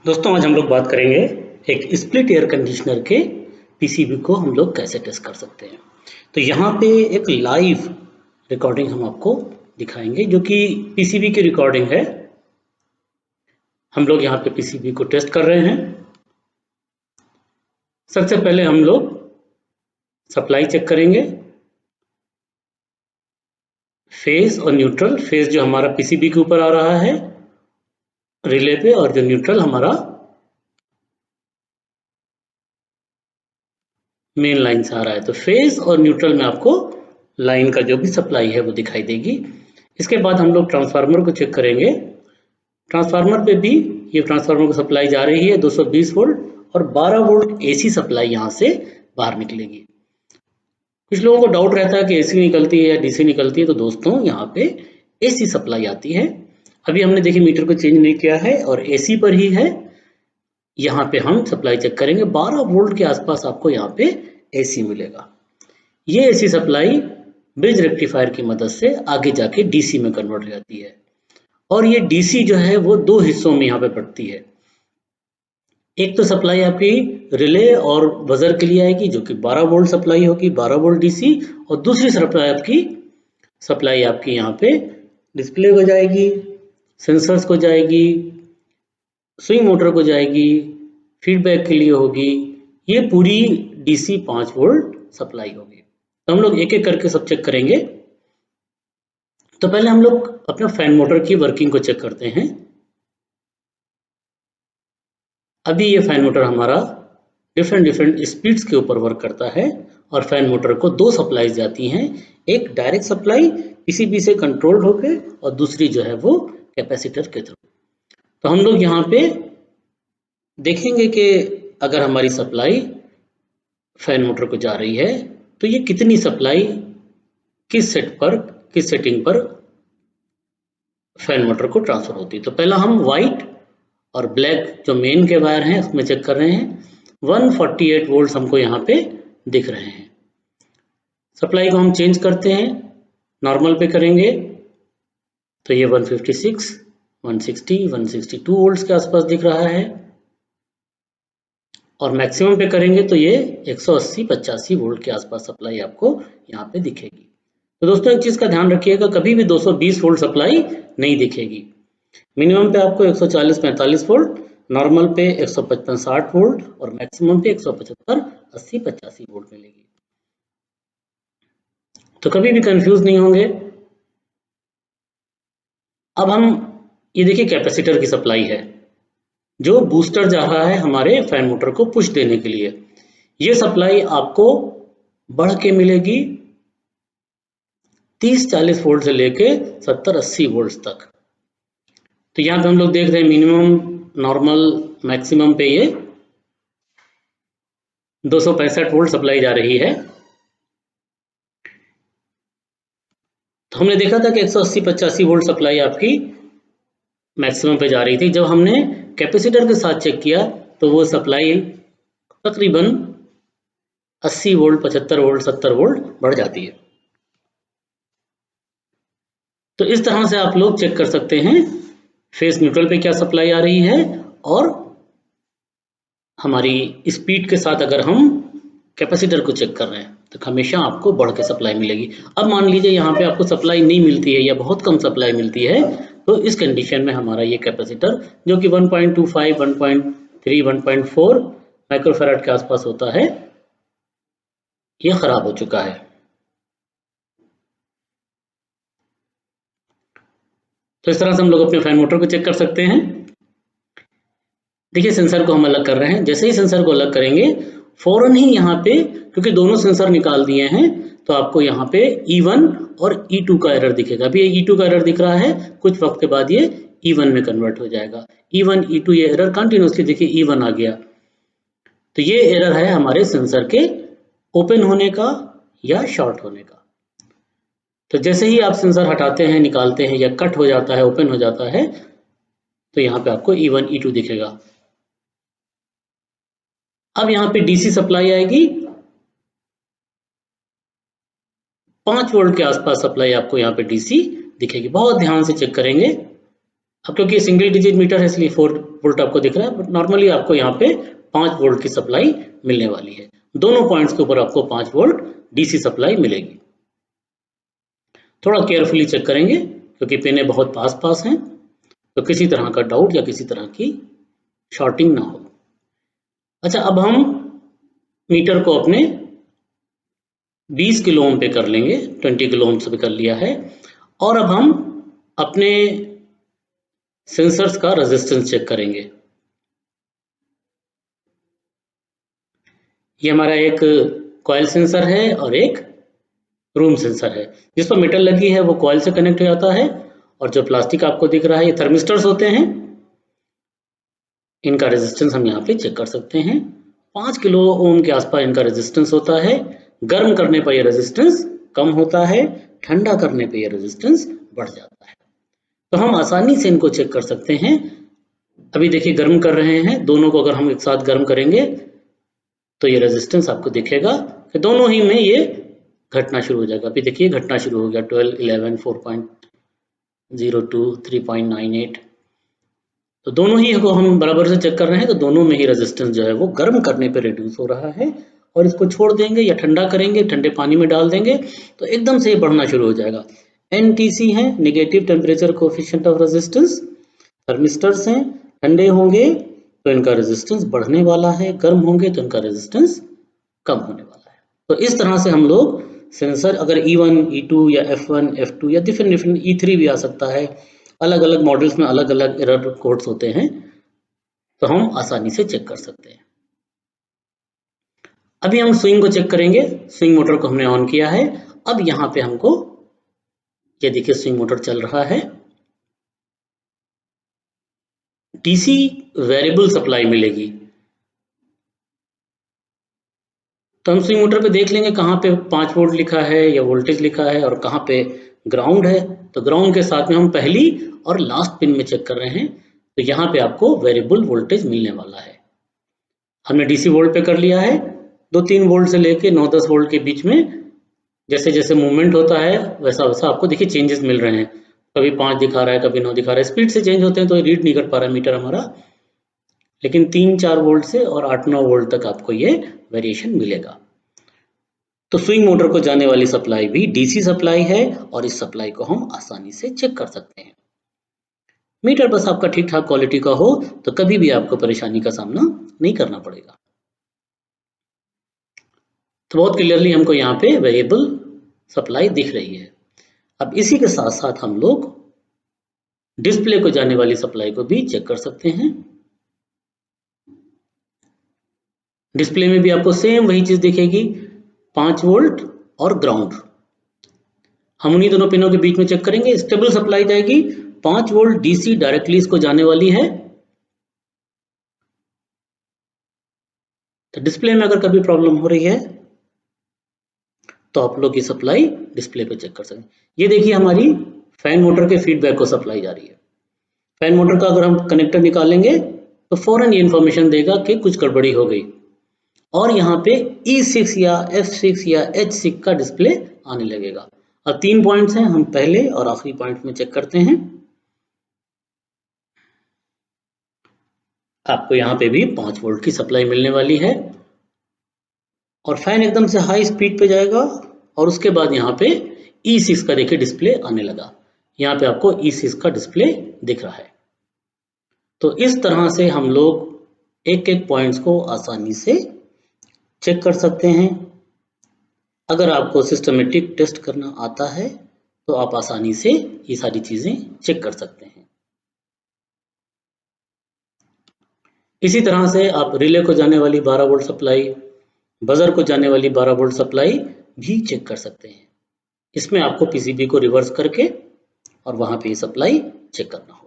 दोस्तों आज हम लोग बात करेंगे एक स्प्लिट एयर कंडीशनर के पीसीबी को हम लोग कैसे टेस्ट कर सकते हैं। तो यहाँ पे एक लाइव रिकॉर्डिंग हम आपको दिखाएंगे जो कि पीसीबी की रिकॉर्डिंग है। हम लोग यहाँ पे पीसीबी को टेस्ट कर रहे हैं। सबसे पहले हम लोग सप्लाई चेक करेंगे, फेज और न्यूट्रल। फेज जो हमारा पीसीबी के ऊपर आ रहा है रिले पे, और जो न्यूट्रल हमारा मेन लाइन से आ रहा है। तो फेज और न्यूट्रल में आपको लाइन का जो भी सप्लाई है वो दिखाई देगी। इसके बाद हम लोग ट्रांसफार्मर को चेक करेंगे। ट्रांसफार्मर पे भी ये ट्रांसफार्मर को सप्लाई जा रही है 220 वोल्ट और 12 वोल्ट एसी सप्लाई यहाँ से बाहर निकलेगी। कुछ लोगों को डाउट रहता है कि एसी निकलती है या डीसी निकलती है। तो दोस्तों यहाँ पे एसी सप्लाई आती है। अभी हमने देखिए मीटर को चेंज नहीं किया है और एसी पर ही है। यहाँ पे हम सप्लाई चेक करेंगे, 12 वोल्ट के आसपास आपको यहाँ पे एसी मिलेगा। ये एसी सप्लाई ब्रिज रेक्टिफायर की मदद से आगे जाके डीसी में कन्वर्ट हो जाती है। और ये डीसी जो है वो दो हिस्सों में यहाँ पे बढ़ती है। एक तो सप्लाई आपकी रिले और बजर के लिए आएगी जो कि 12 वोल्ट सप्लाई होगी, 12 वोल्ट डीसी। और दूसरी सप्लाई आपकी यहाँ पे डिस्प्ले को जाएगी, सेंसर्स को जाएगी, स्विंग मोटर को जाएगी, फीडबैक के लिए होगी। ये पूरी डीसी 5 वोल्ट सप्लाई होगी। तो हम लोग एक एक करके सब चेक करेंगे। तो पहले हम लोग अपना फैन मोटर की वर्किंग को चेक करते हैं। अभी ये फैन मोटर हमारा डिफरेंट स्पीड्स के ऊपर वर्क करता है और फैन मोटर को दो सप्लाई जाती हैं। एक डायरेक्ट सप्लाई पीसीबी से कंट्रोल्ड होकर और दूसरी जो है वो कैपेसिटर के थ्रू। तो हम लोग यहाँ पे देखेंगे कि अगर हमारी सप्लाई फैन मोटर को जा रही है तो ये कितनी सप्लाई किस सेटिंग पर फैन मोटर को ट्रांसफर होती है। तो पहला हम वाइट और ब्लैक जो मेन के वायर हैं उसमें चेक कर रहे हैं। 148 वोल्ट हमको यहाँ पे दिख रहे हैं। सप्लाई को हम चेंज करते हैं, नॉर्मल पे करेंगे तो ये 156, 160, 162 वोल्ट्स के आसपास दिख रहा है। और मैक्सिमम पे करेंगे तो ये 180, 85 वोल्ट के आसपास सप्लाई आपको यहाँ पे दिखेगी। तो दोस्तों एक चीज़ का ध्यान रखिएगा, कभी भी 220 वोल्ट सप्लाई नहीं दिखेगी। मिनिमम पे आपको 140-45 वोल्ट, नॉर्मल पे 155-60 वोल्ट और मैक्सिमम पे 175-80-85 वोल्ट मिलेगी। तो कभी भी कंफ्यूज नहीं होंगे। अब हम ये देखिए कैपेसिटर की सप्लाई है जो बूस्टर जा रहा है हमारे फैन मोटर को पुश देने के लिए। ये सप्लाई आपको बढ़ के मिलेगी 30-40 वोल्ट से लेके 70-80 वोल्ट तक। तो यहाँ पे हम लोग देख रहे हैं मिनिमम, नॉर्मल, मैक्सिमम पे ये 265 वोल्ट सप्लाई जा रही है। तो हमने देखा था कि 180-85 वोल्ट सप्लाई आपकी मैक्सिमम पे जा रही थी। जब हमने कैपेसिटर के साथ चेक किया तो वो सप्लाई तकरीबन 80 वोल्ट, 75 वोल्ट, 70 वोल्ट बढ़ जाती है। तो इस तरह से आप लोग चेक कर सकते हैं फेस न्यूट्रल पे क्या सप्लाई आ रही है और हमारी स्पीड के साथ अगर हम कैपेसिटर को चेक कर रहे हैं तो हमेशा आपको बढ़ के सप्लाई मिलेगी। अब मान लीजिए यहाँ पे आपको सप्लाई नहीं मिलती है या बहुत कम सप्लाई मिलती है, तो इस कंडीशन में हमारा ये कैपेसिटर जो कि 1.25, 1.3, 1.4 माइक्रोफैराड के आसपास होता है, ये खराब हो चुका है। तो इस तरह से हम लोग अपने फैन मोटर को चेक कर सकते हैं। देखिए सेंसर को हम अलग कर रहे हैं। जैसे ही सेंसर को अलग करेंगे फौरन ही यहाँ पे, क्योंकि दोनों सेंसर निकाल दिए हैं, तो आपको यहाँ पे E1 और E2 का एरर दिखेगा। अभी ये E2 का एरर दिख रहा है, कुछ वक्त के बाद ये E1 में कन्वर्ट हो जाएगा। E1, E2 ये एरर कंटिन्यूसली देखिए E1 आ गया। तो ये एरर है हमारे सेंसर के ओपन होने का या शॉर्ट होने का। तो जैसे ही आप सेंसर हटाते हैं, निकालते हैं या कट हो जाता है, ओपन हो जाता है, तो यहाँ पे आपको E1, E2 दिखेगा। अब यहाँ पे डीसी सप्लाई आएगी 5 वोल्ट के आसपास सप्लाई आपको यहाँ पे डीसी दिखेगी। बहुत ध्यान से चेक करेंगे। अब क्योंकि सिंगल डिजिट मीटर है इसलिए 4 वोल्ट आपको दिख रहा है, बट नॉर्मली आपको यहाँ पे 5 वोल्ट की सप्लाई मिलने वाली है। दोनों पॉइंट्स के ऊपर आपको 5 वोल्ट डीसी सप्लाई मिलेगी। थोड़ा केयरफुली चेक करेंगे क्योंकि पिनें बहुत पास पास हैं, तो किसी तरह का डाउट या किसी तरह की शॉर्टिंग ना हो। अच्छा, अब हम मीटर को अपने 20 किलो ओम पे कर लेंगे, 20 किलो ओम से भी कर लिया है। और अब हम अपने सेंसर्स का रेजिस्टेंस चेक करेंगे। ये हमारा एक कॉइल सेंसर है और एक रूम सेंसर है। जिस पर मीटर लगी है वो कॉइल से कनेक्ट हो जाता है, और जो प्लास्टिक आपको दिख रहा है ये थर्मिस्टर्स होते हैं। इनका रेजिस्टेंस हम यहाँ पे चेक कर सकते हैं। 5 किलो ओम के आसपास इनका रेजिस्टेंस होता है। गर्म करने पर यह रेजिस्टेंस कम होता है, ठंडा करने पर यह रेजिस्टेंस बढ़ जाता है। तो हम आसानी से इनको चेक कर सकते हैं। अभी देखिए गर्म कर रहे हैं, दोनों को अगर हम एक साथ गर्म करेंगे तो ये रेजिस्टेंस आपको दिखेगा कि दोनों ही में ये घटना शुरू हो जाएगा। अभी देखिए घटना शुरू हो गया, 12, 11, 4.02, 3.98। तो दोनों ही को हम बराबर से चेक कर रहे हैं, तो दोनों में ही रेजिस्टेंस जो है वो गर्म करने पे रिड्यूस हो रहा है। और इसको छोड़ देंगे या ठंडा करेंगे, ठंडे पानी में डाल देंगे, तो एकदम से ये बढ़ना शुरू हो जाएगा। NTC है, negative temperature coefficient of resistance. Thermistors हैं, ठंडे होंगे तो इनका रेजिस्टेंस बढ़ने वाला है, गर्म होंगे तो इनका रेजिस्टेंस कम होने वाला है। तो इस तरह से हम लोग सेंसर, अगर E1, E2 या F1, F2 या डिफरेंट E3 भी आ सकता है, अलग अलग मॉडल्स में अलग अलग एरर कोड्स होते हैं, तो हम आसानी से चेक कर सकते हैं। अभी हम स्विंग को चेक करेंगे। स्विंग मोटर को हमने ऑन किया है। अब यहाँ पे हमको ये देखिए स्विंग मोटर चल रहा है, डीसी वेरिएबल सप्लाई मिलेगी। तो हम स्विंग मोटर पे देख लेंगे कहाँ पे 5 वोल्ट लिखा है या वोल्टेज लिखा है और कहाँ पे ग्राउंड है। तो ग्राउंड के साथ में हम पहली और लास्ट पिन में चेक कर रहे हैं, तो यहाँ पे आपको वेरिएबल वोल्टेज मिलने वाला है। हमने डीसी वोल्ट पे कर लिया है। 2-3 वोल्ट से लेके 9-10 वोल्ट के बीच में जैसे जैसे मूवमेंट होता है वैसा वैसा आपको देखिए चेंजेस मिल रहे हैं। कभी 5 दिखा रहा है, कभी 9 दिखा रहा है। स्पीड से चेंज होते हैं तो रीड नहीं कर पा रहा है मीटर हमारा, लेकिन 3-4 वोल्ट से और 8-9 वोल्ट तक आपको ये वेरिएशन मिलेगा। तो स्विंग मोटर को जाने वाली सप्लाई भी डीसी सप्लाई है, और इस सप्लाई को हम आसानी से चेक कर सकते हैं। मीटर बस आपका ठीक ठाक क्वालिटी का हो तो कभी भी आपको परेशानी का सामना नहीं करना पड़ेगा। तो बहुत क्लियरली हमको यहाँ पे वेरिएबल सप्लाई दिख रही है। अब इसी के साथ साथ हम लोग डिस्प्ले को जाने वाली सप्लाई को भी चेक कर सकते हैं। डिस्प्ले में भी आपको सेम वही चीज दिखेगी, 5 वोल्ट और ग्राउंड। हम उन्हीं दोनों पिनों के बीच में चेक करेंगे। स्टेबल सप्लाई जाएगी, 5 वोल्ट डीसी डायरेक्टली इसको जाने वाली है। तो डिस्प्ले में अगर कभी प्रॉब्लम हो रही है तो आप लोग ये सप्लाई डिस्प्ले पे चेक कर सकते हैं। ये देखिए हमारी फैन मोटर के फीडबैक को सप्लाई जा रही है। फैन मोटर का अगर हम कनेक्टर निकालेंगे तो फौरन ये इंफॉर्मेशन देगा कि कुछ गड़बड़ी हो गई, और यहाँ पे E6 या F6 या H6 का डिस्प्ले आने लगेगा। अब 3 पॉइंट्स हैं, हम पहले और आखिरी पॉइंट में चेक करते हैं। आपको यहाँ पे भी 5 वोल्ट की सप्लाई मिलने वाली है, और फैन एकदम से हाई स्पीड पे जाएगा, और उसके बाद यहाँ पे E6 का देखिए डिस्प्ले आने लगा। यहाँ पे आपको E6 का डिस्प्ले दिख रहा है। तो इस तरह से हम लोग एक एक पॉइंट्स को आसानी से चेक कर सकते हैं। अगर आपको सिस्टमेटिक टेस्ट करना आता है तो आप आसानी से ये सारी चीजें चेक कर सकते हैं। इसी तरह से आप रिले को जाने वाली 12 वोल्ट सप्लाई, बजर को जाने वाली 12 वोल्ट सप्लाई भी चेक कर सकते हैं। इसमें आपको पीसीबी को रिवर्स करके और वहां पे ये सप्लाई चेक करना होगा।